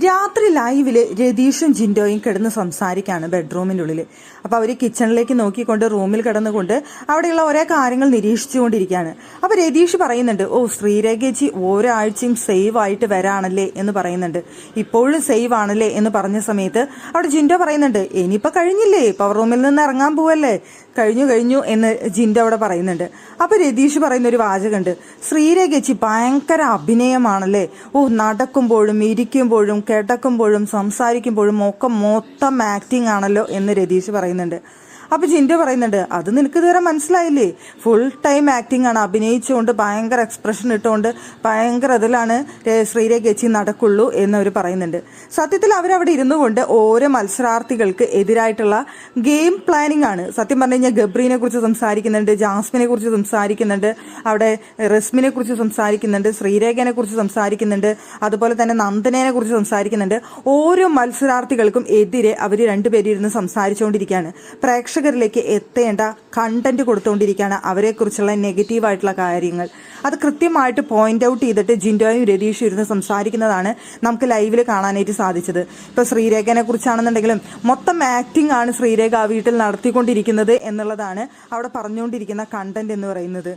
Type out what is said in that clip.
രാത്രി ലൈവില് രതീഷും ജിൻഡോയും കിടന്ന് സംസാരിക്കാണ് ബെഡ്റൂമിൻ്റെ ഉള്ളിൽ. അപ്പോൾ അവർ കിച്ചണിലേക്ക് നോക്കിക്കൊണ്ട് റൂമിൽ കിടന്നുകൊണ്ട് അവിടെയുള്ള ഓരോ കാര്യങ്ങൾ നിരീക്ഷിച്ചുകൊണ്ടിരിക്കുകയാണ്. അപ്പോൾ രതീഷ് പറയുന്നുണ്ട്, ശ്രീരേഖേച്ചി ഓരോ ആഴ്ചയും സേവ് ആയിട്ട് വരാണല്ലേ എന്ന് പറയുന്നുണ്ട്. ഇപ്പോഴും സേവ് ആണല്ലേ എന്ന് പറഞ്ഞ സമയത്ത് അവിടെ ജിൻഡോ പറയുന്നുണ്ട്, ഇനിയിപ്പോൾ കഴിഞ്ഞില്ലേ, പവർ റൂമിൽ നിന്ന് ഇറങ്ങാൻ പോവല്ലേ, കഴിഞ്ഞു എന്ന് ജിൻഡോ അവിടെ പറയുന്നുണ്ട്. അപ്പോൾ രതീഷ് പറയുന്ന ഒരു വാചകമുണ്ട്, ശ്രീരേഖേച്ചി ഭയങ്കര അഭിനയമാണല്ലേ, നടക്കുമ്പോഴും ഇരിക്കുമ്പോഴും കിടക്കുമ്പോഴും സംസാരിക്കുമ്പോഴും ഒക്കെ മൊത്തം ആക്ടിങ് ആണല്ലോ എന്ന് രതീഷ് പറയുന്നുണ്ട്. അപ്പോൾ ജിൻഡോ പറയുന്നുണ്ട്, അത് നിനക്ക് ഇതുവരെ മനസ്സിലായില്ലേ, ഫുൾ ടൈം ആക്ടിങ് ആണ്, അഭിനയിച്ചുകൊണ്ട് ഭയങ്കര എക്സ്പ്രഷൻ ഇട്ടുകൊണ്ട് ഭയങ്കര ഇതിലാണ് ശ്രീരേഖേച്ചി നടക്കുള്ളൂ എന്നവർ പറയുന്നുണ്ട്. സത്യത്തിൽ അവരവിടെ ഇരുന്നു കൊണ്ട് ഓരോ മത്സരാർത്ഥികൾക്ക് എതിരായിട്ടുള്ള ഗെയിം പ്ലാനിങ് ആണ്. സത്യം പറഞ്ഞു കഴിഞ്ഞാൽ ഗബ്രീനെ കുറിച്ച് സംസാരിക്കുന്നുണ്ട്, ജാസ്മിനെ കുറിച്ച് സംസാരിക്കുന്നുണ്ട്, അവിടെ റസ്മിനെ കുറിച്ച് സംസാരിക്കുന്നുണ്ട്, ശ്രീരേഖനെ കുറിച്ച് സംസാരിക്കുന്നുണ്ട്, അതുപോലെ തന്നെ നന്ദനെ കുറിച്ച് സംസാരിക്കുന്നുണ്ട്. ഓരോ മത്സരാർത്ഥികൾക്കും എതിരെ അവർ രണ്ടുപേരും ഇരുന്ന് സംസാരിച്ചുകൊണ്ടിരിക്കുകയാണ്. പ്രേക്ഷകരിലേക്ക് എത്തേണ്ട കണ്ടന്റ് കൊടുത്തുകൊണ്ടിരിക്കുകയാണ്, അവരെക്കുറിച്ചുള്ള നെഗറ്റീവായിട്ടുള്ള കാര്യങ്ങൾ. അത് കൃത്യമായിട്ട് പോയിന്റ് ഔട്ട് ചെയ്തിട്ട് ജിൻഡോയും രതീഷും ഇരുന്ന് സംസാരിക്കുന്നതാണ് നമുക്ക് ലൈവിൽ കാണാനായിട്ട് സാധിച്ചത്. ഇപ്പോൾ ശ്രീരേഖനെ കുറിച്ചാണെന്നുണ്ടെങ്കിലും മൊത്തം ആക്ടിംഗ് ആണ് ശ്രീരേഖ ആ വീട്ടിൽ നടത്തിക്കൊണ്ടിരിക്കുന്നത് എന്നുള്ളതാണ് അവിടെ പറഞ്ഞുകൊണ്ടിരിക്കുന്ന കണ്ടന്റ് എന്ന് പറയുന്നത്.